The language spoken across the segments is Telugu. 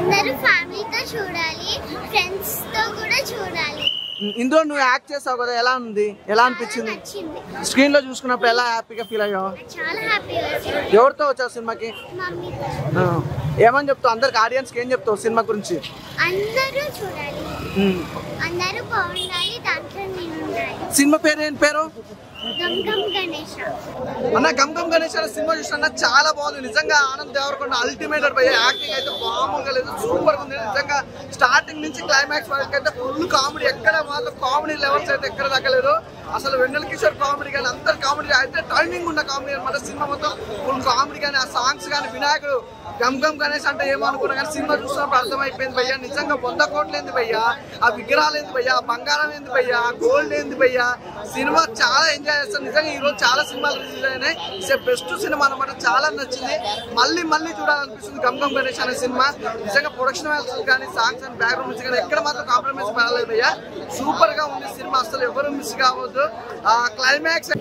అందరూ ఫ్యామిలీతో చూడాలి, ఫ్రెండ్స్ తో కూడా చూడాలి. ఇందులో నువ్వు యాక్ట్ చేసావు కదా, ఎలా ఉంది, ఎలా అనిపించింది? స్క్రీన్ లో చూసుకున్నప్పుడు ఎలా హ్యాపీగా ఫీల్ అయ్యావు? చాలా హ్యాపీగా. ఎవరితో వచ్చావు సినిమాకి? ఏమని చెప్తావు అందరికి, ఆడియన్స్ కి ఏం చెప్తావు సినిమా గురించి? అందరూ చూడాలి, అందరూ బాగుండాలి, దాంట్లో నేను ఉండాలి. సినిమా పేరు ఏం పేరు? గమ్ గమ్ గణేష అన్న. గమ్ గమ్ గణేష్ అనే సినిమా చూసిన చాలా బాగుంది నిజంగా. ఆనంద్ దేవరకొండ అల్టిమేట్ భయ్య, యాక్టింగ్ అయితే మామూలుగా లేదు, సూపర్ ఉంది నిజంగా. స్టార్టింగ్ నుంచి క్లైమాక్స్ వరకు అయితే ఫుల్ కామెడీ, ఎక్కడ మాత్రం కామెడీ లెవెల్స్ అయితే ఎక్కడ దక్కలేదు అసలు. వెన్నెల కిషోర్ కామెడీ కానీ అందరు కామెడీ అయితే టైమింగ్ ఉన్న కామెడీ అనమాట. సినిమా మొత్తం ఫుల్ కామెడీ కానీ, ఆ సాంగ్స్ కానీ, వినాయకుడు గమ్ గమ్ గణేష్ అంటే ఏమనుకున్నా కానీ సినిమా చూసినప్పుడు అర్థమైపోయింది భయ్య, నిజంగా 100 కోట్లు ఏంది భయ్య, ఆ విగ్రహాలు ఏంది భయ్య, ఆ బంగారం ఏంది భయ్య, ఆ గోల్డ్ ఏంది భయ్య. సినిమా చాలా ఎంజాయ్ చేస్తాను నిజంగా. ఈ రోజు చాలా సినిమాలు రిలీజ్ అయినాయి, ఇట్స్ బెస్ట్ సినిమా అనమాట. చాలా నచ్చింది, మళ్ళీ మళ్ళీ చూడాలనిపిస్తుంది గమ్ గమ్ గణేష్ అనే సినిమా. నిజంగా ప్రొడక్షన్ వాల్యూస్ కానీ, సాంగ్స్ అండ్ బ్యాక్గ్రౌండ్ మ్యూజిక్ కానీ ఎక్కడ మాత్రం కాంప్రమైజ్ పడలేదు భయ్య. సూపర్ గా ఉంది సినిమా, అసలు ఎవరు మిస్ కావద్దు. ఆ క్లైమాక్స్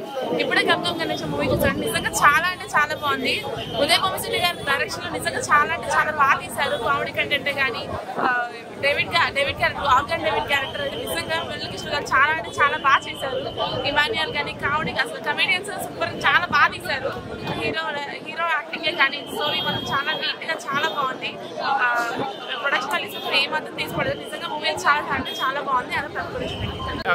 ఇప్పుడే గమ్ గమ్ గణేష్ మూవీ చూసాను, నిజంగా చాలా అంటే చాలా బాగుంది. ఉదయ్ కోమసిని గారి డైరెక్షన్ లో నిజంగా చాలా అంటే చాలా బాగా తీశారు. కామెడీ కంటెంట్ కానీ, David character, organ David character నిజంగా వెన్నెల కిషోర్ గారు చాలా అంటే చాలా బాగా చేశారు. ఇమాన్యుయల్ కానీ కామెడీ, అసలు కమెడియన్స్ సూపర్ చాలా బాగా తీశారు. హీరో యాక్టింగ్ కానీ స్టోరీ మనం చాలా నీట్ గా చాలా బాగుంది. ప్రొడక్షన్ వాల్యూస్ ఏమాత్రం తీసుకోలేదు, నిజంగా మూవీ చాలా అంటే చాలా బాగుంది. అలా ప్రకటించండి.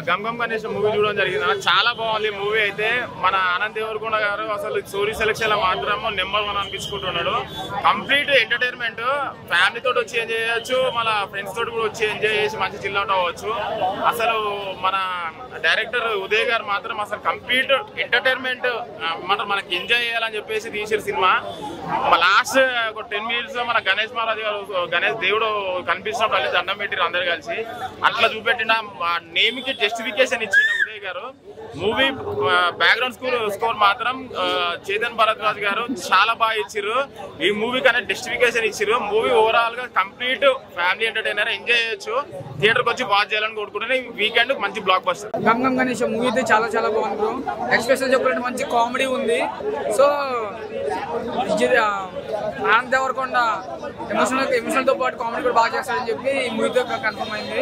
గమ్ గమ్ గణేష్ మూవీ చూడడం జరిగింది, చాలా బాగుంది మూవీ అయితే. మన ఆనంద్ దేవరకొండ గారు అసలు స్టోరీ సెలెక్షన్ లో మాత్రం నెంబర్ 1 అనిపించుకుంటున్నాడు. కంప్లీట్ ఎంటర్టైన్మెంట్, ఫ్యామిలీ తోటి వచ్చి ఎంజాయ్ చేయొచ్చు, మన ఫ్రెండ్స్ తోటి కూడా వచ్చి ఎంజాయ్ చేసి మంచి చిల్ అవుట్ అవ్వచ్చు. అసలు మన డైరెక్టర్ ఉదయ్ గారు మాత్రం అసలు కంప్లీట్ ఎంటర్టైన్మెంట్ మనకి ఎంజాయ్ చేయాలని చెప్పేసి తీసిన సినిమా. లాస్ట్ ఒక 10 minutes మన గణేష్ మహారాజ్ గారు, గణేష్ దేవుడు కనిపించినప్పుడు అల్లి దండం పెట్టిరు అందరు కలిసి. అట్లా చూపెట్టిన నేమ్ కి జస్టిఫికేషన్ ఇచ్చిన ఉదయ్ గారు. మూవీ బ్యాక్గ్రౌండ్ స్కోర్ మాత్రం చేతన్ భరద్వాజ్ గారు చాలా బాగా ఇచ్చిర్రు. ఈ మూవీ కన్నా జస్టిఫికేషన్ ఇచ్చిర్రు. మూవీ ఓవరాల్ గా కంప్లీట్ ఫ్యామిలీ ఎంటర్టైనర్, ఎంజాయ్ చేయొచ్చు. థియేటర్ కి వచ్చి వాచ్ చేయాలని కోరుకుంటే వీకెండ్ మంచి blockbuster. Gam Gam Ganesh movie అయితే చాలా చాలా బాగుంది బ్రో. ఎక్స్ప్రెషన్ చెప్పాలంటే మంచి కామెడీ ఉంది. సో ఆనంద్ దేవరకొండ ఎమోషనల్ తో పాటు కామెడీ కూడా బాగా చేస్తారని చెప్పి ఈ మూవీతో కన్ఫర్మ్ అయింది.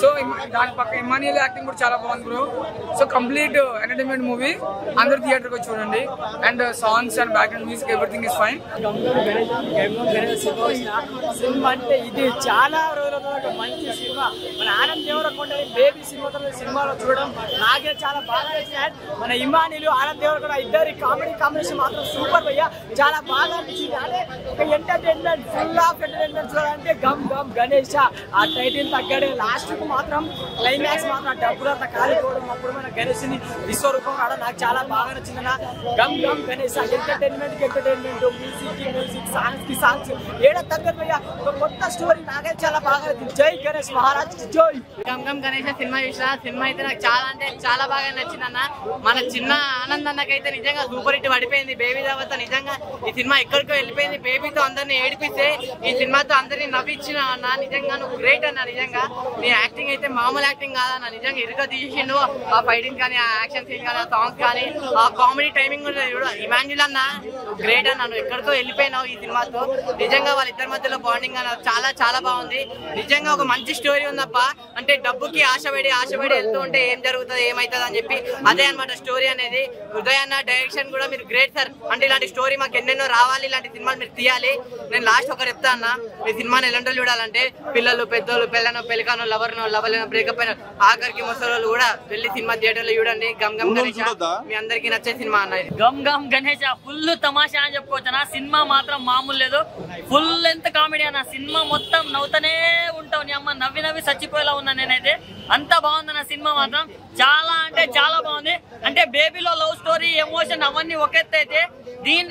సో దాని పక్క ఇమాన్యుయల్ యాక్టింగ్ కూడా చాలా బాగుంది bro. So complete entertainment movie, అందరు థియేటర్ కి చూడండి. And songs and background music everything is fine. Cinema అంటే ఇది చాలా రోజుల మంచి సినిమా. మన ఆనంద్ దేవరకొండ బేబీ సినిమాలో చూడడం నాకే చాలా బాగా నచ్చింది. మన ఇమానిలు ఆనంద్ దేవరకొండ ఇద్దరి కాంబినేషన్ మాత్రం సూపర్ భయ్యా, చాలా బాగా అనిపించింది. అదే ఒక ఎంటర్టైన్మెంట్, ఫుల్ ఆఫ్ ఎంటర్టైన్మెంట్ చూడాలంటే గమ్ గమ్ గణేష్ ఆ టైటిల్ తగ్గడే. లాస్ట్ కు మాత్రం క్లైమాక్స్ మాత్రం డబ్బులంతా కాలిపోవడం, అప్పుడు మన గణేష్ ని విశ్వరూపం రావడం నాకు చాలా బాగా నచ్చింది. Gam Gam Ganesh entertainment music songs కి సాంగ్స్ ఏడా తగ్గదు భయ్యా. ఒక కొత్త స్టోరీ నాకైతే చాలా బాగా నచ్చింది. జై గణేష్ మహారాజ్ జై. గమ్ గమ్ గణేష్ సినిమా చూసిన, సినిమా అయితే నాకు చాలా అంటే చాలా బాగా నచ్చింది అన్న. మన చిన్న ఆనంద్ అన్నకైతే నిజంగా సూపర్ హిట్ పడిపోయింది. బేబీ తర్వాత నిజంగా ఈ సినిమా ఎక్కడికో వెళ్ళిపోయింది. బేబీతో అందరినీ ఏడిపిస్తే ఈ సినిమాతో అందరినీ నవ్వించిన అన్న. నిజంగా నువ్వు గ్రేట్ అన్న. నిజంగా నీ యాక్టింగ్ అయితే మామూలు యాక్టింగ్ కాదన్న. నిజంగా ఇరుగా తీసిండు. ఆ ఫైటింగ్ కానీ, ఆ యాక్షన్ సీన్ కానీ, ఆ సాంగ్స్ కానీ, ఆ కామెడీ టైమింగ్ కూడా ఇమాన్యుల్ అన్న గ్రేట్ అన్న. నువ్వు ఎక్కడికో వెళ్ళిపోయినావు ఈ సినిమాతో. నిజంగా వాళ్ళిద్దరి మధ్యలో బాండింగ్ అన్న చాలా చాలా బాగుంది. నిజంగా ఒక మంచి స్టోరీ ఉందప్ప. అంటే డబ్బుకి ఆశపడి వెళ్తూ ఉంటే ఏం జరుగుతుంది, ఏమైతుంది అని చెప్పి అదే అనమాట స్టోరీ అనేది. ఉదయ్ అన్న డైరెక్షన్ కూడా మీరు గ్రేట్ సార్. అంటే ఇలాంటి స్టోరీ మాకు ఎన్నెన్నో రావాలి, ఇలాంటి సినిమాలు మీరు తీయాలి. నేను లాస్ట్ ఒకరు చెప్తా అన్న, మీ సినిమాని ఎలాంటి చూడాలంటే పిల్లలు, పెద్దోళ్ళు, పెళ్ళను, లవర్లను, బ్రేకప్ అయిన ఆఖరికి ముసలోళ్ళు కూడా వెళ్ళి సినిమా థియేటర్ లో చూడండి. గమ్ గమ్ గణేష్ మీ అందరికి నచ్చే సినిమా అన్న. గమ్ గమ్ గణేష్ ఫుల్ తమాషా అని చెప్పుకోవచ్చు అన్న. సినిమా మాత్రం మామూలు లేదు, ఫుల్ లెంత్ కామెడీ అన్న. సినిమా మొత్తం నవ్వుతూనే ఉంటావు. నీ అమ్మ నవ్వి చచ్చిపోయేలా ఉన్నా నేనైతే. అంత బాగుందన్న సినిమా మాత్రం. చాలా అంటే చాలా బాగుంది. అంటే బేబీలో లవ్ స్టోరీ, ఎమోషన్ అవన్నీ ఒకెత్తే అయితే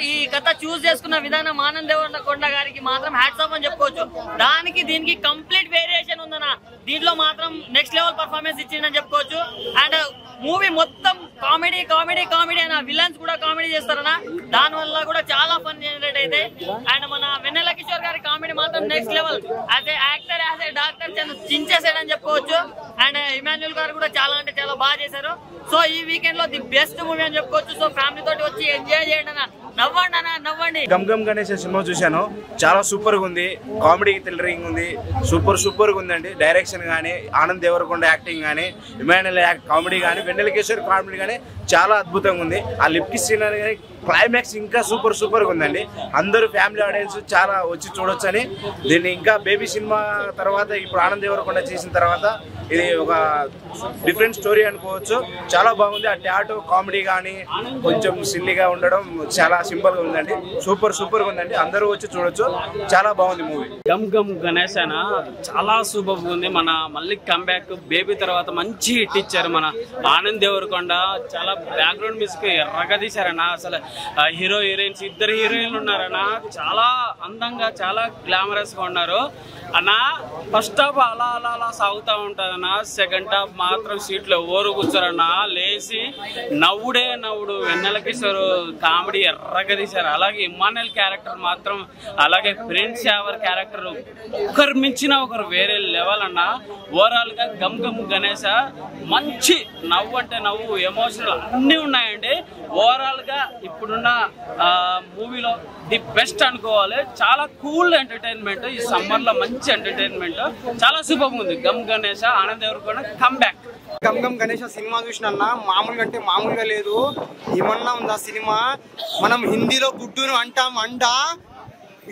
ఈ కథ చూస్ చేసుకున్న విధానం ఆనంద్ దేవరకొండ గారికి మాత్రం హ్యాట్స్ ఆఫ్ అని చెప్పుకోవచ్చు. దానికి దీనికి కంప్లీట్ వేరియేషన్ ఉందన్న. దీంట్లో మాత్రం నెక్స్ట్ లెవెల్ పర్ఫార్మెన్స్ ఇచ్చిందని చెప్పుకోవచ్చు. అండ్ మూవీ మొత్తం కామెడీ కామెడీ కామెడీ అన్న. విలన్స్ కూడా కామెడీ చేస్తారన్న. దాని వల్ల కూడా చాలా ఫన్ జనరేట్ అయితే. అండ్ మన వెన్నెల కిషోర్ గారి కామెడీ మాత్రం next level. As a actor, as a doctor చించేసాడని చెప్పుకోవచ్చు. అండ్ ఇమాన్యుల్ గారు కూడా చాలా అంటే చాలా బాగా చేశారు. సో ఈ వీకెండ్ లో ది బెస్ట్ మూవీ అని చెప్పుకోవచ్చు. సో ఫ్యామిలీ తోటి వచ్చి ఎంజాయ్ చేయండి అన్న. నవ్వండి అన్న నవ్వండి. గమ్ గమ్ గణేష్ సినిమా చూశాను, చాలా సూపర్ గా ఉంది. కామెడీ థ్రిల్లరింగ్ ఉంది, సూపర్ గా ఉందండి. డైరెక్షన్ గానీ, ఆనంద్ దేవరకొండ యాక్టింగ్ గానీ, ఇమాన్యుయల్ కామెడీ గానీ, వెన్నెల కిషోర్ కామెడీ గానీ చాలా అద్భుతంగా ఉంది. ఆ లిప్ కిస్ సీన్ కానీ క్లైమాక్స్ ఇంకా సూపర్ గా ఉందండి. అందరూ ఫ్యామిలీ ఆడియన్స్ చాలా వచ్చి చూడొచ్చు అని. దీన్ని ఇంకా బేబీ సినిమా తర్వాత ఇప్పుడు ఆనంద్ దేవరకొండ చేసిన తర్వాత ఇది ఒక డిఫరెంట్ స్టోరీ అనుకోవచ్చు. చాలా బాగుంది. ఆ టాటో కామెడీ కానీ కొంచెం సిల్లీగా ఉండడం చాలా సింపుల్ గా ఉందండి. సూపర్ గా ఉందండి. అందరూ వచ్చి చూడొచ్చు. చాలా బాగుంది మూవీ. గమ్ గమ్ గణేష్ అన్న చాలా సూపర్ ఉంది. మన మళ్ళీ కంబ్యాక్ బేబీ తర్వాత మంచి హిట్ ఇచ్చారు. మన ఆనంద్ దేవరకొండ చాలా బ్యాక్గ్రౌండ్ మ్యూజిక్ ఎర్రగా తీశారన్న. అసలు హీరో హీరోయిన్స్ ఇద్దరు హీరోయిన్లు ఉన్నారన్న. చాలా అందంగా చాలా గ్లామరస్ గా ఉన్నారు అన్న. ఫస్ట్ హాఫ్ అలా అలా అలా సాగుతూ ఉంటుందన్న. సెకండ్ హాఫ్ మాత్రం సీట్లో ఓరు కూర్చోరన్న. లేచి నవ్వుడు. వెన్నెల కిషోర్ కామెడీ ఎర్రగా తీశారు. అలాగే ఇమాన్యుయల్ క్యారెక్టర్ మాత్రం, అలాగే ప్రిన్స్ యావర్ క్యారెక్టర్ ఒకరు మించిన ఒకరు వేరే లెవెల్ అన్న. ఓవరాల్ గా గమ్ గమ్ గణేష్ మంచి నవ్వు అంటే నవ్వు, ఎమోషనల్ అన్నీ ఉన్నాయండి. ఓవరాల్ గా ఇప్పుడున్న మూవీలో ది బెస్ట్ అనుకోవాలి. చాలా కూల్ ఎంటర్టైన్మెంట్. ఈ సమ్మర్ లో మంచి ఎంటర్టైన్మెంట్. చాలా సూపర్ ఉంది. Gam Ganesh Anand Devarakonda come back. గమ్ గమ్ గణేష్ సినిమా చూసినా మామూలుగా అంటే మామూలుగా లేదు. ఏమన్నా ఉందా సినిమా? మనం హిందీలో గుడ్డును అంటాం అంట.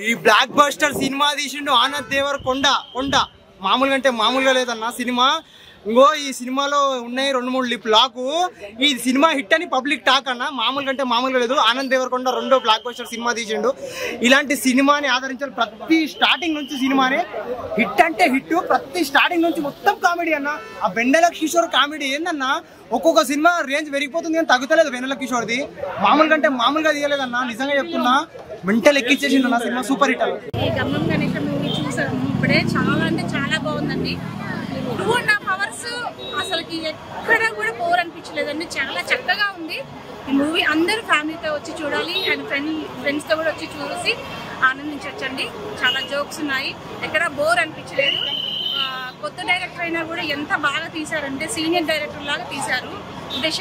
ఈ బ్లాక్ బస్టర్ సినిమా తీసిండు ఆనంద్ దేవరకొండ. మామూలుగా అంటే మామూలుగా లేదన్న సినిమా. ఇంకో ఈ సినిమాలో ఉన్నాయి 2-3 లిప్ లాకు. ఈ సినిమా హిట్ అని పబ్లిక్ టాక్ అన్న. మామూలుగా అంటే మామూలుగా లేదు. ఆనంద్ దేవరకొండ 2వ బ్లాక్ బస్టర్ సినిమా తీసిండు. ఇలాంటి సినిమాని ఆదరించాలి. ప్రతి స్టార్టింగ్ నుంచి సినిమానే హిట్ అంటే హిట్. ప్రతి స్టార్టింగ్ నుంచి మొత్తం కామెడీ అన్న. ఆ వెన్నెల కిషోర్ కామెడీ ఏందన్నా, ఒక్కొక్క సినిమా రేంజ్ పెరిగిపోతుంది కానీ తగ్గుతలేదు వెన్నెల కిషోర్ది. మామూలుగా అంటే మామూలుగా తీయలేదన్నా. నిజంగా చెప్తున్నా, మెంటల్ ఎక్కిచ్చేసిండు నా సినిమా. సూపర్ హిట్ అన్న. ఈ గమ్ గమ్ గణేష్ మూవీ చూసాము ఇప్పుడే. చాలా అంటే చాలా బాగుందండి. 2.5 hours అసలుకి ఎక్కడ కూడా బోర్ అనిపించలేదండి. చాలా చక్కగా ఉంది ఈ మూవీ. అందరూ ఫ్యామిలీతో వచ్చి చూడాలి అండ్ ఫ్రెండ్స్తో కూడా వచ్చి చూసి ఆనందించవచ్చండి. చాలా జోక్స్ ఉన్నాయి, ఎక్కడ బోర్ అనిపించలేదు. కొత్త డైరెక్టర్ అయినా కూడా ఎంత బాగా తీశారంటే సీనియర్ డైరెక్టర్ లాగా తీశారు ఉదయ్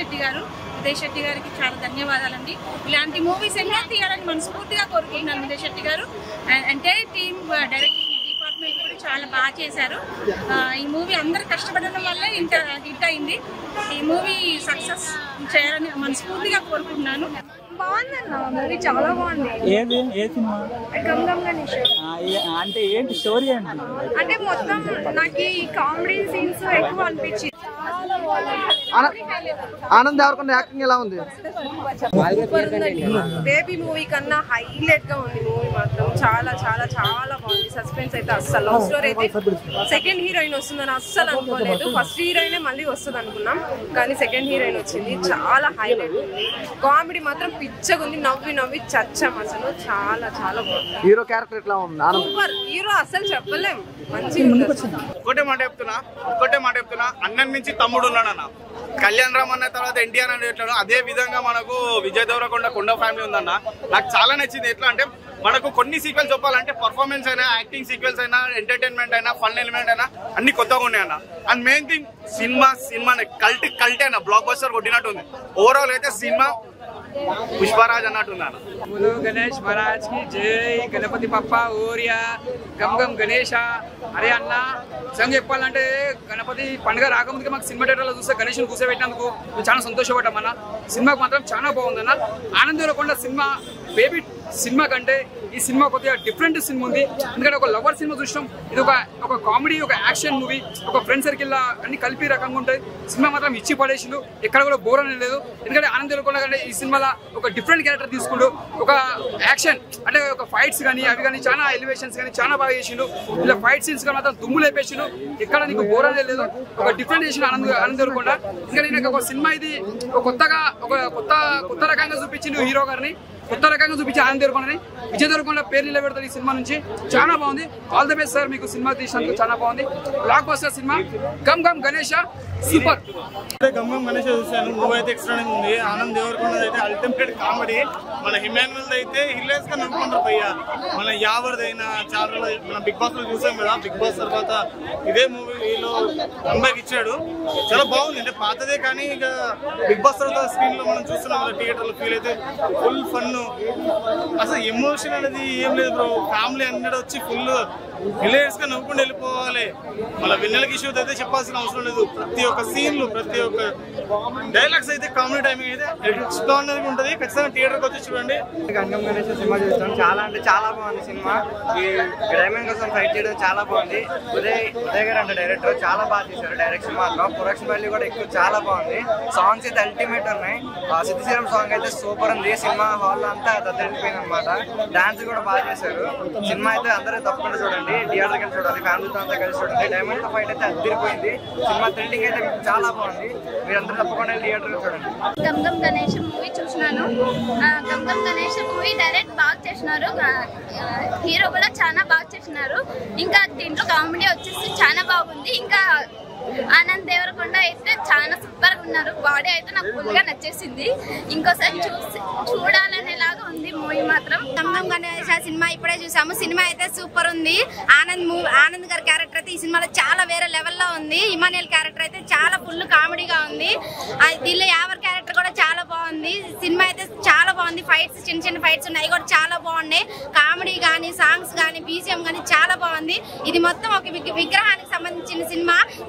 శెట్టి గారికి చాలా ధన్యవాదాలండి. ఇలాంటి మూవీస్ ఎన్నో తీయాలని మనస్ఫూర్తిగా కోరుకుంటున్నాను ఉదయ్ శెట్టి గారు. ఎంటైర్ టీమ్ డైరెక్టింగ్ డిపార్ట్మెంట్ కూడా చాలా బాగా చేశారు. ఈ మూవీ అందరు కష్టపడడం వల్ల ఇంత హిట్ అయింది. ఈ మూవీ సక్సెస్ చేయాలని మనస్ఫూర్తిగా కోరుకుంటున్నాను. బాగుందన్న మూవీ, చాలా బాగుంది. ఏ సినిమా? గమ్ గమ్ గణేష్. అంటే ఏంటి స్టోరీ ఏంటి? అంటే మొత్తం నాకు ఈ కామెడీ సీన్స్ ఎక్కువ అనిపించింది. ఆనంద్ దేవరకొండ యాక్టింగ్ ఎలా ఉంది? సూపర్ ఉందండి. బేబీ మూవీ కన్నా హైలైట్ గా ఉంది మూవీ మాత్రం. చాలా చాలా చాలా బాగుంది. సస్పెన్స్ అయితే అస్సలు, లవ్ స్టోరీ అయితే సెకండ్ హీరోయిన్ వస్తుందని అస్సలు అనుకోలేదు. ఫస్ట్ హీరోయిన్ మళ్ళీ వస్తుంది అనుకున్నాం కానీ సెకండ్ హీరోయిన్ వచ్చింది. చాలా హైలైట్ ఉంది. కామెడీ మాత్రం పిచ్చగా ఉంది. నవ్వి చచ్చాం అసలు. చాలా చాలా బాగుంది. హీరో క్యారెక్టర్ ఎట్లా ఉంది? సూపర్ హీరో, అసలు చెప్పలేం. మంచిగా ఒకటే మాట చెప్తున్నా, అన్నన్ నుంచి తమ్ముడు ఉన్నాడన్న. కళ్యాణ్ రామ్ అన్న తర్వాత ఎన్టీఆర్ అని ఎట్లా, అదే విధంగా మనకు విజయ్ దేవరకొండ కొండ ఫ్యామిలీ ఉందన్న. నాకు చాలా నచ్చింది. ఎట్లా అంటే మనకు కొన్ని సీక్వెన్స్ చెప్పాలంటే పర్ఫార్మెన్స్ అయినా, యాక్టింగ్ సీక్వెన్స్ అయినా, ఎంటర్టైన్మెంట్ అయినా, ఫన్ ఎలిమెంట్ అయినా అన్ని కొత్తగా ఉన్నాయి అన్న. అండ్ మెయిన్ థింగ్ సినిమా కల్టే అన్న. బ్లాక్ బస్టర్ కొట్టినట్టు ఉంది. ఓవరాల్ అయితే సినిమా పుష్పరాజ్ అన్నట్టున్నాను. గణేష్ మహారాజ్ కి జై. గణపతి పప్ప ఓరియా. గమ్ గమ్ గణేష. అరే అన్న నిజంగా చెప్పాలంటే గణపతి పండుగ రాకముందుగా మాకు సినిమా థియేటర్లో చూస్తే గణేష్ని కూర్చోబెట్టినందుకు మేము చాలా సంతోషపడ్డామన్న. సినిమాకు మాత్రం చాలా బాగుందన్న. ఆనంద్ దేవరకొండ సినిమా బేబీ సినిమా కంటే ఈ సినిమా కొద్దిగా డిఫరెంట్ సినిమా ఉంది. ఎందుకంటే ఒక లవర్ సినిమా చూసినాం, ఇది ఒక కామెడీ, ఒక యాక్షన్ మూవీ, ఒక ఫ్రెండ్ సర్కిల్ అన్ని కలిపి రకంగా ఉంటాయి. సినిమా మాత్రం ఇచ్చి పడేసిండు. ఎక్కడ కూడా బోర్ అనేది లేదు. ఎందుకంటే ఆనంద్ దేవరకొండ కంటే ఈ సినిమాలో ఒక డిఫరెంట్ క్యారెక్టర్ తీసుకుంటూ ఒక యాక్షన్ అంటే ఒక ఫైట్స్ కానీ అవి కానీ చాలా ఎలివేషన్స్ కానీ చాలా బాగా చేసిండు. ఇలా ఫైట్ సీన్స్ కానీ మాత్రం దుమ్ము లేపేసిండు. ఎక్కడ నీకు బోర్ అనేది లేదు. ఒక డిఫరెంట్ చేసిన ఆనంద్ దేవరకొండ. ఇంకా నేను ఒక సినిమా ఇది కొత్తగా ఒక కొత్త రకంగా చూపించిండు హీరో గారిని. కొత్త రకంగా చూపించి ఆనంద్ దేవరకొండని. విజయ్ దేవరకొండ పేరు నిలబెడతారు ఈ సినిమా నుంచి. చాలా బాగుంది. ఆల్ ది బెస్ట్ సార్, మీకు సినిమా తీసినందుకు చాలా బాగుంది. బ్లాక్ బస్టర్ సినిమా. గమ్ గమ్ గణేష సూపర్. గమ్ గమ్ గణేష చూశాను. మూవీ అయితే ఎక్స్ట్రానే ఉంది. ఆనంద్ దేవరకొండ అయితే అల్టిమేట్ కామెడీ. మన ఇమాన్యుయల్ అయితే హిలేస్ గా నవ్వుకుంటారు భయ్య. మన యావర్దైనా చాలా మన బిగ్ బాస్ లో చూసాం కదా. బిగ్ బాస్ తర్వాత ఇదే మూవీలో అమ్మాయికి ఇచ్చాడు. చాలా బాగుంది. అంటే పాతదే కానీ ఇక బిగ్ బాస్ తర్వాత స్క్రీన్ లో మనం చూస్తున్నాం కదా, థియేటర్ లో ఫీల్ అయితే ఫుల్ ఫన్ అసలు ఎమోషన్ అనేది ఏం లేదు బ్రో. ఫ్యామిలీ అందరూ వచ్చి ఫుల్ రిలేట్స్ గా నవ్వుకుంటూ వెళ్ళిపోవాలి. మళ్ళీ వెన్నెల కిషోర్ అయితే చెప్పాల్సిన అవసరం లేదు. ప్రతి ఒక్క సీన్లు, ప్రతి ఒక్క డైలాగ్స్ అయితే కామెడీ టైమింగ్ అయితే ఎక్స్ట్రాడినరీగా ఉంటుంది. ఖచ్చితంగా థియేటర్కి వచ్చి చూడండి. గంగం గణేష్ సినిమా చూస్తాం. చాలా అంటే చాలా బాగుంది సినిమా. ఈ గ్రామీణ కోసం ఫైట్ చేయడం చాలా బాగుంది. ఉదయ్ గారు అంటే డైరెక్టర్ చాలా బాగా చేశారు. డైరెక్షన్ మాత్రం ప్రొడక్షన్ వాల్యూ కూడా ఎక్కువ చాలా బాగుంది. సాంగ్స్ అయితే అల్టిమేట్ ఉన్నాయి. సిద్ధిశ్రీరామ్ సాంగ్ అయితే సూపర్ ఉంది. సినిమా హాల్ అంతా దద్దరిపోయింది అనమాట. డాన్స్ కూడా బాగా చేశారు. సినిమా అయితే అందరూ తప్పకుండా చూడండి. థియేటర్కి వెళ్ళి చూడాలి. ఫ్యామిలీతో అంతా కలిసి చూడండి. డైమండ్ ఫైట్ అయితే అదిరిపోయింది. సినిమా థ్రిల్లింగ్ అయితే చాలా బాగుంది. మీరందరూ తప్పకుండా థియేటర్కి చూడండి. గంగం గణేష్ మూవీ చూసినాను. గంగం గణేష్ మూవీ డైరెక్ట్ బాగా చేసినారు. హీరో కూడా చాలా బాగా చేసినారు. ఇంకా దీంట్లో కామెడీ వచ్చేసి చాలా బాగుంది. ఇంకా ఆనంద్ దేవరకొండ అయితే చాలా సూపర్ గా ఉన్నారు. బాడీ అయితే నాకు ఫుల్ గా నచ్చేసింది. ఇంకోసారి చూడాలనేలాగా ఉంది మూవీ మాత్రం. గంగం గణేష్ సినిమా ఇప్పుడే చూసాము. సినిమా అయితే సూపర్ ఉంది. ఆనంద్ గారి క్యారెక్టర్ అయితే ఈ సినిమాలో చాలా వేరే లెవెల్లో ఉంది. ఇమానియల్ క్యారెక్టర్ అయితే చాలా ఫుల్ కామెడీగా ఉంది. దీనిలో యావర్ క్యారెక్టర్ కూడా చాలా బాగుంది. సినిమా అయితే చాలా బాగుంది. ఫైట్స్ చిన్న చిన్న ఫైట్స్ ఉన్నాయి కూడా చాలా బాగున్నాయి. కామెడీ కానీ సాంగ్స్ కానీ బీజిఎం కానీ చాలా బాగుంది. ఇది మొత్తం ఒక విగ్రహానికి సంబంధించిన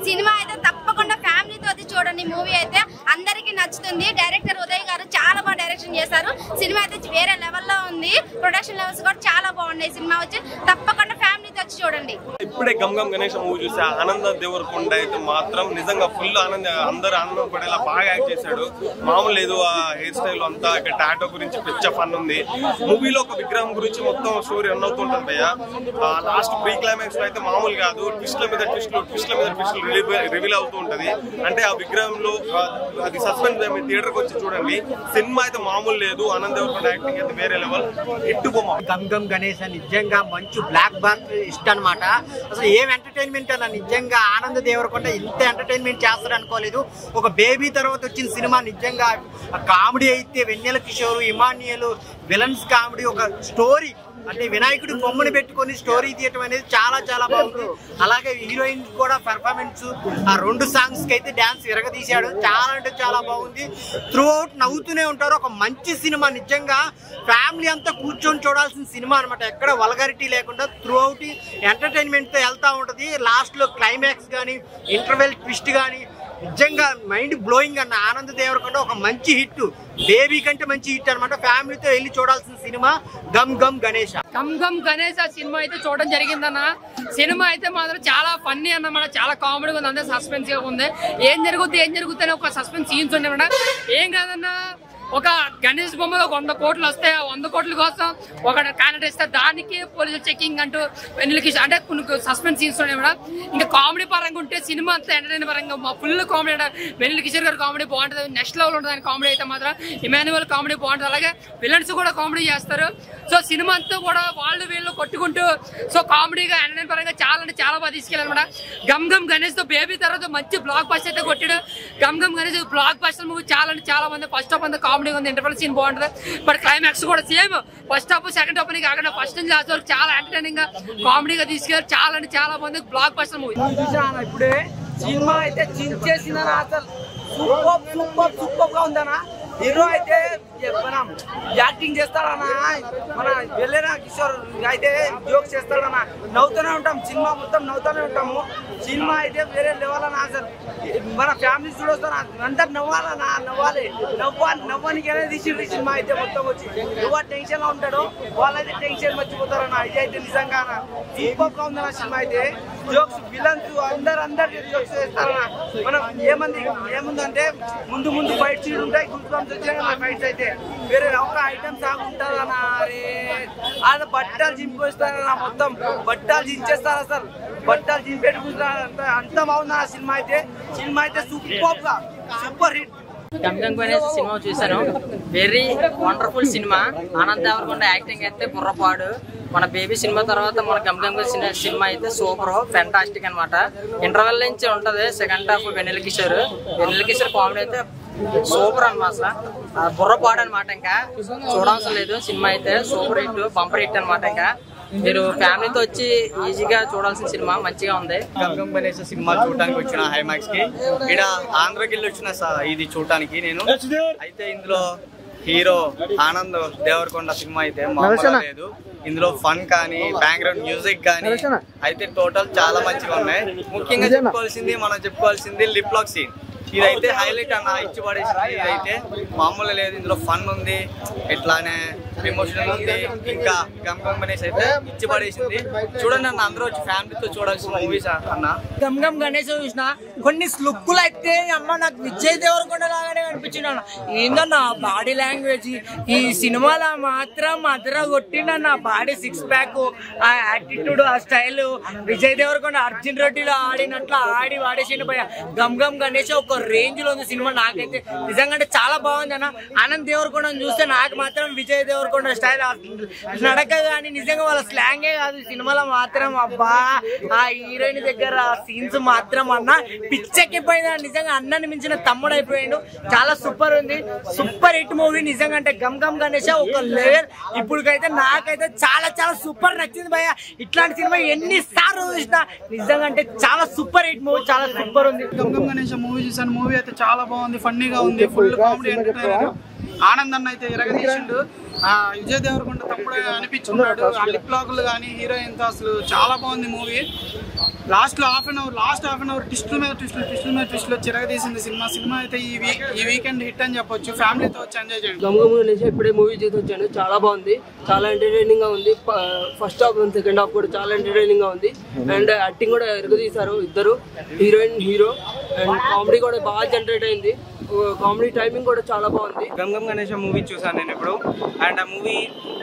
సినిమా అయితే తప్పకుండా ఫ్యామిలీతో చూడండి. మూవీ అయితే అందరికీ నచ్చుతుంది. డైరెక్టర్ ఉదయ్ గారు చాలా బాగా డైరెక్షన్ చేశారు. సినిమా అయితే వేరే లెవెల్లో ఉంది. ప్రొడక్షన్ లెవెల్స్ కూడా చాలా బాగున్నాయి. సినిమా వచ్చి తప్పకుండా ఫ్యామిలీతో వచ్చి చూడండి. ఇప్పుడే గంగం గణేష్ మూవీ చూసా. ఆనంద దేవరకొండ అయితే మాత్రం నిజంగా ఫుల్ అందరూ ఆనందం పడేలా బాగా యాక్ట్ చేశాడు. మామూలు లేదు. ఆ హెయిర్ స్టైల్ అంతా ఇక్కడ టాటో గురించి పిచ్చ ఫన్ ఉంది. మూవీలో ఒక విగ్రహం గురించి మొత్తం స్టోరీ రన్ అవుతుంటుంది భయ్య. లాస్ట్ ప్రీ క్లైమాక్స్ లో అయితే మామూలు కాదు. ట్విస్ట్ల మీద ట్విస్ట్లు రివీల్ అవుతూ ఉంటది. అంటే ఆ విగ్రహంలో అది సస్పెన్స్ థియేటర్కి వచ్చి చూడండి. సినిమా అయితే మామూలు లేదు. ఆనంద్ దేవరకొండ యాక్టింగ్ అయితే వేరే లెవెల్. ఎట్టుకోమా గంగం గణేష్ నిజంగా మంచి బ్లాక్ బాస్టర్ ఇష్టం అనమాట. అసలు ఏం ఎంటర్టైన్మెంట్ అన్న. నిజంగా ఆనంద్ దేవరకొండ ఇంత ఎంటర్టైన్మెంట్ చేస్తాడు అనుకోలేదు. ఒక బేబీ తర్వాత వచ్చిన సినిమా నిజంగా కామెడీ అయితే వెన్నెల కిషోర్, ఇమానియల్ విలన్స్ కామెడీ, ఒక స్టోరీ అంటే వినాయకుడి బొమ్మను పెట్టుకొని స్టోరీ తీయటం అనేది చాలా చాలా బాగుంది. అలాగే హీరోయిన్ కూడా పెర్ఫార్మెన్స్, ఆ 2 సాంగ్స్ కి అయితే డాన్స్ విరగదీశాడు. చాలా అంటే చాలా బాగుంది. త్రూ అవుట్ నవ్వుతూనే ఉంటారు. ఒక మంచి సినిమా. నిజంగా ఫ్యామిలీ అంతా కూర్చొని చూడాల్సిన సినిమా అనమాట. ఎక్కడ వల్గారిటీ లేకుండా త్రూ అవుట్ ఎంటర్టైన్మెంట్ తో వెళ్తా ఉంటది. లాస్ట్ లో క్లైమాక్స్ కానీ ఇంటర్వెల్ ట్విస్ట్ కానీ నిజంగా మైండ్ బ్లోయింగ్ అన్న. ఆనంద్ దేవరకొండ ఒక మంచి హిట్. బేబీ కంటే మంచి హిట్ అనమాట. ఫ్యామిలీతో వెళ్ళి చూడాల్సిన సినిమా గమ్ గమ్ గణేష్. గమ్ గమ్ గణేష్ సినిమా అయితే చూడడం జరిగిందన్న. సినిమా అయితే మాత్రం చాలా ఫన్నీ అన్నమాట. చాలా కామెడీగా ఉంది. అందరూ సస్పెన్స్ గా ఉంది. ఏం జరుగుతుంది అని ఒక సస్పెన్స్ సీన్స్ ఉండేమాట. ఏం కాదన్నా, ఒక గణేష్ బొమ్మలో 100 కోట్లు వస్తాయి. 100 కోట్ల కోసం ఒక క్యాండిడేట్ ఇస్తే దానికి పోలీసులు చెకింగ్ అంటూ వెన్నెలకి అంటే కొన్ని సస్పెన్స్ సీన్స్ ఉన్నాయి మేడం. ఇంకా కామెడీ పరంగా ఉంటే సినిమా అంతా ఎంటర్టైన్ పరంగా ఫుల్ కామెడీ. వెన్నెల కిషోర్ గారు కామెడీ బాగుంటుంది. నెక్స్ట్ లెవెల్ ఉంటుంది కామెడీ అయితే మాత్రం. ఇమాన్యువల్ కామెడీ బాగుంటుంది. అలాగే విలన్స్ కూడా కామెడీ చేస్తారు. సో సినిమా అంతా కూడా వాళ్ళు వీళ్ళు కొట్టుకుంటూ సో కామెడీగా ఎంటర్టైన్ పరంగా చాలా అంటే చాలా బాగా తీసుకెళ్ళాలన్నమాట. గమ్ గమ్ గణేష్ తో బేబీ తర్వాత మంచి బ్లాక్ బస్టర్ అయితే కొట్టాడు. Gam Gam Ganesh blockbuster movie చాలా అంటే చాలా మంది. ఫస్ట్ హాఫ్ అంతా కామెడీ ఉంది. ఇంటర్వెల్ సీన్ బాగుంటుంది. బట్ క్లైమాక్స్ కూడా same first half second half అని కాకుండా ఫస్ట్ నుంచి లాస్ట్ వరకు చాలా ఎంటర్టైనింగ్ గా కామెడీగా తీసుకెళ్ళి చాలా అంటే చాలా మంది బ్లాక్ బస్టర్ మూవీ. ఇప్పుడే సినిమా అయితే చించేసిన అసలు సూపర్ గా ఉందన్నా. హీరో అయితే మనం యాక్టింగ్ చేస్తాడన్నా. మన వెళ్ళిన కిషోర్ అయితే జోక్స్ చేస్తాడన్నా. నవ్వుతూనే ఉంటాం. సినిమా మొత్తం నవ్వుతూనే ఉంటాము. సినిమా అయితే వేరే లెవెల్ అన్న. అసలు మన ఫ్యామిలీ చూడొస్తాను. అందరు నవ్వాలన్నా. నవ్వానికి అనేది తీసిండ్రు. సినిమా అయితే మొత్తం వచ్చి ఎవరు టెన్షన్ లో ఉంటాడో వాళ్ళైతే టెన్షన్ మర్చిపోతారన్న. ఇది అయితే నిజంగా సూపర్ గా ఉందన్న. సినిమా అయితే జోక్స్ విలన్స్ అందరు జోక్స్ చేస్తారన్న. మనం ఏముందంటే ముందు ఫైట్ సీన్ ఉంటాయి. గుర్తుపంప్స్ వచ్చాయి ఫైట్స్ అయితే వేరే ఒక ఐటమ్ సాంగ్ ఉంటుందన్న. అరే అది బట్టలు చింపేస్తారన్న. మొత్తం బట్టలు చించేస్తారు. అసలు బట్టలు చింపెట్టుకుంటారు. అంత బాగుంది ఆ సినిమా అయితే super hit. Gam Gam Ganesh cinema చూసాను. Very wonderful cinema. Anand Deverakonda acting అయితే బుర్రపాడు. మన బేబీ సినిమా తర్వాత మన గమ్ గమ్ సినిమా అయితే సూపర్ ఫెంటాస్టిక్ అనమాట. ఇంటర్వెల్ నుంచి ఉంటది. Second half Vennela Kishore comedy అయితే సూపర్ అనమాట. బుర్రపాడు అనమాట. ఇంకా చూడాల్సిన లేదు. సినిమా అయితే సూపర్ హిట్, బంపర్ హిట్ అనమాట. ఇంకా మీరు ఫ్యామిలీతో వచ్చి ఈజీగా చూడాల్సిన సినిమా. మంచిగా ఉంది. గంగం గణేష్ సినిమా చూడటానికి వచ్చిన హైమాక్స్ కి. ఇక్కడ ఆంధ్రకి వెళ్ళి వచ్చిన ఇది చూడటానికి నేను. అయితే ఇందులో హీరో ఆనంద్ దేవరకొండ సినిమా అయితే మామూలుగా లేదు. ఇందులో ఫన్ కానీ బ్యాక్గ్రౌండ్ మ్యూజిక్ కానీ అయితే టోటల్ చాలా మంచిగా ఉన్నాయి. ముఖ్యంగా చెప్పుకోవాల్సింది లిప్ లాక్ సీన్. ఇదైతే హైలైట్ అన్న, ఇచ్చి పడేసింది. ఇదైతే మామూలు లేదు. ఇందులో ఫన్ ఉంది, ఇట్లానే ఎమోషనల్ ఉంది, ఇంకా గమ్ గమ్ గణేష్ అయితే ఇచ్చి పడేసింది. చూడండి అన్న, అందరూ వచ్చి ఫ్యామిలీతో చూడాల్సిన మూవీస్ అన్న. గమ్ గమ్ గణేష్ చూసిన కొన్ని లుక్కులు అయితే అమ్మ నాకు విజయ్ దేవరకొండ లాగానే కనిపించింది అన్న. ఏందన్న బాడీ లాంగ్వేజ్ ఈ సినిమాలో మాత్రం అదర కొట్టిండన్న. బాడీ సిక్స్ ప్యాక్, ఆ యాటిట్యూడ్, ఆ స్టైల్ విజయ్ దేవరకొండ అర్జున్ రెడ్డిలో ఆడినట్లు ఆడి వాడేసిండు భయ. గమ్ గమ్ గణేష్ ఒక రేంజ్ లో ఉంది సినిమా. నాకైతే నిజంగా అంటే చాలా బాగుంది అన్న. ఆనంద్ దేవరకొండ చూస్తే నాకు మాత్రం విజయ్ దేవరకొండ స్టైల్ నడక కానీ నిజంగా వాళ్ళ స్లాంగే కాదు సినిమాలో మాత్రం. అబ్బా ఆ హీరోయిన్ దగ్గర సీన్స్ మాత్రం అన్న పిచ్చెక్కిపోయింది. నిజంగా అన్నని మించిన తమ్ముడు అయిపోయాడు. చాలా సూపర్ ఉంది, సూపర్ హిట్ మూవీ నిజంగా. అంటే గమ్ గమ్ గణేష్ ఒక లెవెల్. ఇప్పుడుకైతే నాకైతే చాలా చాలా సూపర్ నచ్చింది భయ్య. ఇట్లాంటి సినిమా ఎన్నిసార్లు చూసినా నిజంగా అంటే చాలా సూపర్ హిట్ మూవీ, చాలా సూపర్ ఉంది. గమ్ గమ్ గణేష్ మూవీ చూసాను. మూవీ అయితే చాలా బాగుంది, ఫన్నీగా ఉంది, ఫుల్ కామెడీ ఎంటర్టైనర్. ఆనంద్ అన్న అయితే ఎరగదీసిండు. విజయ్ దేవరకొండ తప్పుడు అనిపించుకున్నాడు. ఆ లిప్ లాక్లు కానీ హీరోయిన్ తో అసలు చాలా బాగుంది movie. Last half an hour ట్విస్టుల మీద ట్విస్టులు చిరగదీసింది సినిమా. సినిమా అయితే ఈ వీకెండ్ హిట్ అని చెప్పొచ్చు. ఫ్యామిలీతో వచ్చి ఎంజాయ్ చేయండి. గమ్ గమ్ గణేష్ ఇప్పుడే మూవీ చూసి వచ్చాను. చాలా బాగుంది, చాలా ఎంటర్టైనింగ్ గా ఉంది. First half and second half కూడా చాలా ఎంటర్టైనింగ్ గా ఉంది. అండ్ యాక్టింగ్ కూడా ఎరగదీశారు ఇద్దరు, హీరోయిన్ హీరో. అండ్ కామెడీ కూడా బాగా జనరేట్ అయింది. కామెడీ టైమింగ్ కూడా చాలా బాగుంది. గమ్ గమ్ గణేష్ మూవీ చూసాను నేను ఇప్పుడు. అండ్ ఆ మూవీ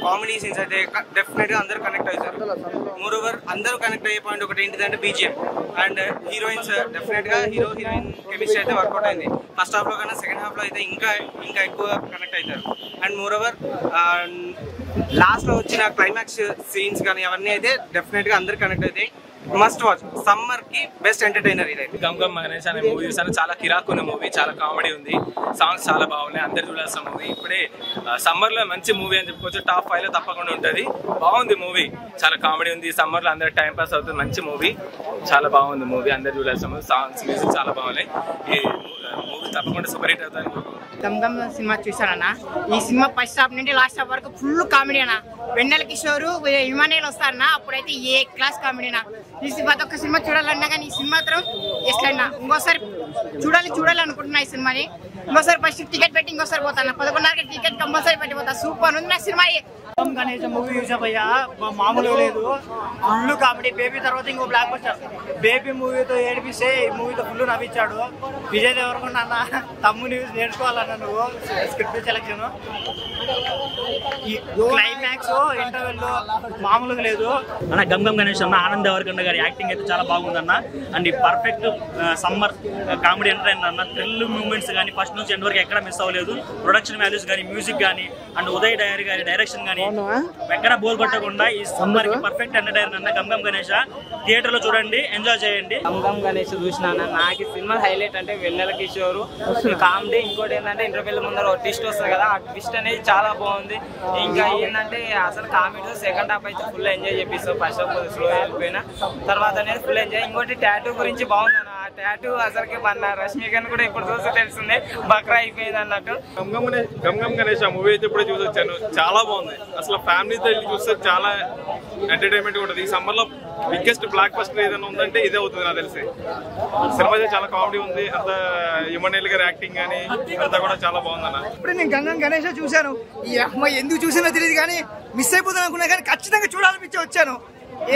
కామెడీ సీన్స్ అయితే డెఫినెట్ గా అందరూ కనెక్ట్ అవుతారు. మోర్ ఓవర్ అందరూ కనెక్ట్ అయ్యే పాయింట్ ఒకటి ఏంటిదంటే బీజిఎం అండ్ హీరోయిన్స్. డెఫినెట్ గా హీరో హీరోయిన్ కెమిస్ట్రీ అయితే వర్కౌట్ అయింది. ఫస్ట్ హాఫ్ లో కన్నా సెకండ్ హాఫ్ లో అయితే ఇంకా ఎక్కువ కనెక్ట్ అవుతారు. అండ్ మోర్ ఓవర్ లాస్ట్ లో వచ్చిన క్లైమాక్స్ సీన్స్ కానీ అవన్నీ అయితే డెఫినెట్ గా అందరు కనెక్ట్ అవుతాయి. Must watch. సమ్మర్ కి బెస్ట్ ఎంటర్టైనర్ ఇదైతే. గమ్ గమ్ గణేష్ అనే మూవీ చూసాను. చాలా కిరాకున్న మూవీ, చాలా కామెడీ ఉంది, సాంగ్స్ చాలా బాగున్నాయి. అందరు చూడాల్సిన మూవీ. ఇప్పుడే సమ్మర్ లో మంచి మూవీ అని చెప్పుకోవచ్చు. టాప్ 5 లో తప్పకుండా ఉంటది. బాగుంది మూవీ, చాలా కామెడీ ఉంది. సమ్మర్ లో అందరు టైం పాస్ అవుతుంది. మంచి మూవీ, చాలా బాగుంది మూవీ. అందరు చూడాల్సిన మూవీ. సాంగ్స్ మ్యూజిక్ చాలా బాగున్నాయి. ఈ మూవీ తప్పకుండా సూపర్ హిట్ అవుతాయి. గమ్ గమ్ సినిమా చూసానన్న. ఈ సినిమా ఫస్ట్ హాఫ్ నుండి లాస్ట్ హాఫ్ వరకు ఫుల్ కామెడీ అన్న. వెన్నెల కిషోర్ ఇమానియల్ వస్తారన్న, అప్పుడైతే ఏ క్లాస్ కామెడీనా. ఈ ప్రతి ఒక్క సినిమా చూడాలన్నా కానీ ఈ సినిమా మాత్రం ఎట్లన్నా ఇంకోసారి చూడాలి అనుకుంటున్నా. ఈ సినిమాని ఇంకోసారి ఫస్ట్ టికెట్ పెట్టి ఇంకోసారి పోతాను. 11:30కి టికెట్ కంపల్సరీ పెట్టిపోతా. సూపర్ ఉంది నా సినిమా. గణేష్ మూవీ చూసా భయ్యా, మామూలుగా లేదు. Full comedy. బేబీ తర్వాత ఇంకో బ్లాక్ బస్టర్. బేబీ మూవీతో ఏడిపిస్తే ఈ మూవీతో ఫుల్ నవ్వించాడు విజయ్ దేవరకొండ అన్న. తమ్ముని నేర్చుకోవాలన్న నువ్వు స్క్రిప్ట్ సెలెక్షన్. ఈ క్లైమాక్స్ ఇంటర్వెల్ లో మామూలుగా లేదు అన్న. గమ్ గమ్ గణేష్ అన్న, ఆనంద్ దేవరకొండ గారి యాక్టింగ్ అయితే చాలా బాగుందన్న. అండ్ ఈ పర్ఫెక్ట్ సమ్మర్ కామెడీ ఎంటర్టైనర్ అన్న. థ్రిల్ మూమెంట్స్ కానీ ఫస్ట్ నుంచి ఎండ్ వరకు ఎక్కడ మిస్ అవ్వలేదు. ప్రొడక్షన్ వాల్యూస్ కానీ, మ్యూజిక్ కానీ, అండ్ ఉదయ్ డైరీ గారి డైరెక్షన్ కానీ ఎక్కడ బోల్ కొట్టకుండా ఈ సమ్మర్ కి పర్ఫెక్ట్ ఎంటర్టైనర్ అన్న. గమ్ గమ్ గణేష్ థియేటర్ లో చూడండి, ఎంజాయ్ చేయండి. గమ్ గమ్ గణేష్ చూసినా నాకు సినిమా హైలైట్ అంటే వెన్నెల కిషోర్ కామెడీ. ఇంకోటి ఏంటంటే ఇంటర్వ్యూల ముందర ట్విస్ట్ వస్తుంది కదా, ఆ ట్విస్ట్ అనేది చాలా బాగుంది. ఇంకా ఏంటంటే అసలు కామెడీ సెకండ్ హాఫ్ అయితే ఫుల్ ఎంజాయ్ చేపిస్తాం. ఫస్ట్ హాఫ్ స్లో వెళ్ళిపోయినా తర్వాత అనేది ఫుల్ ఎంజాయ్. ఇంకోటి టాటూ గురించి బాగుంది. ఆ టాటూ అసలుకి మన రష్మికన్ కూడా ఇప్పుడు చూస్తే తెలుస్తుంది బక్రా అయిపోయింది అన్నట్టు. గమ్ గమ్ గణేష్ ఆ మూవీ అయితే ఇప్పుడే చూసి వచ్చాను. చాలా బాగుంది. అసలు ఫ్యామిలీతో వెళ్ళి చూస్తే చాలా ఎంటర్టైన్మెంట్ ఉంటుంది. ఈ సమ్మర్ లో బిగ్గెస్ట్ బ్లాక్ బస్టర్ ఏదైనా ఉందంటే ఇదే అవుతుంది నాకు తెలిసి. సినిమా అయితే చాలా కామెడీ ఉంది. అంత ఇమానియల్ గారి యాక్టింగ్ కానీ అంతా కూడా చాలా బాగుందన్న. ఇప్పుడు నేను గమ్ గమ్ గణేష్ చూశాను. ఈ అమ్మాయి ఎందుకు చూసినా తెలియదు కానీ మిస్ అయిపోతాను అనుకున్నా కానీ ఖచ్చితంగా చూడాలనిపించి వచ్చాను.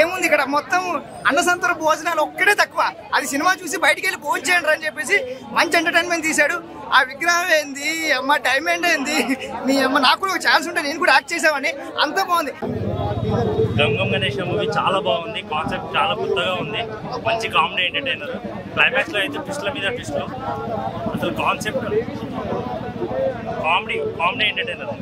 ఏముంది ఇక్కడ మొత్తం అన్నసంతర భోజనాలు ఒక్కడే తక్కువ. అది సినిమా చూసి బయటికి వెళ్ళి భోజనం చేయండి అని చెప్పేసి మంచి ఎంటర్టైన్మెంట్ తీశాడు. ఆ విగ్రహం ఏంది అమ్మ, టైం ఏంటి, మీ అమ్మ నాకు కూడా ఒక ఛాన్స్ ఉంటే నేను కూడా యాక్ట్ చేసామని అంత బాగుంది. గమ్ గమ్ గణేష్ మూవీ చాలా బాగుంది. కాన్సెప్ట్ చాలా కొత్తగా ఉంది. మంచి కామెడీ ఎంటర్టైనర్. క్లైమాక్స్ లో అయితే ట్విస్ట్ల మీద ట్విస్ట్లు. అసలు కాన్సెప్ట్ కామెడీ ఎంటర్టైనర్.